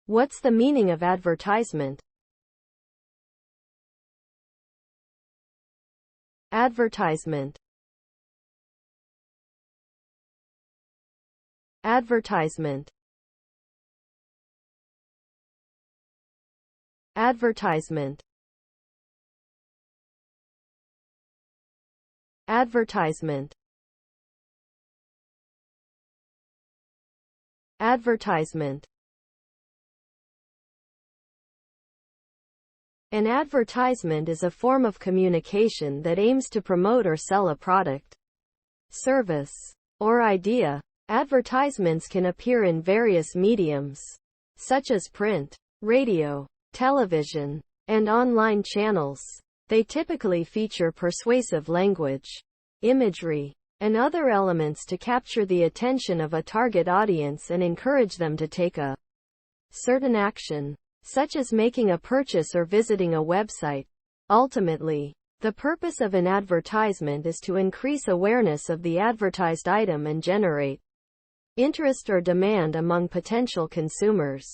What's the meaning of advertisement? Advertisement. Advertisement. Advertisement. Advertisement. Advertisement. An advertisement is a form of communication that aims to promote or sell a product, service, or idea. Advertisements can appear in various mediums, such as print, radio, television, and online channels. They typically feature persuasive language, imagery, and other elements to capture the attention of a target audience and encourage them to take a certain action, such as making a purchase or visiting a website. Ultimately, the purpose of an advertisement is to increase awareness of the advertised item and generate interest or demand among potential consumers.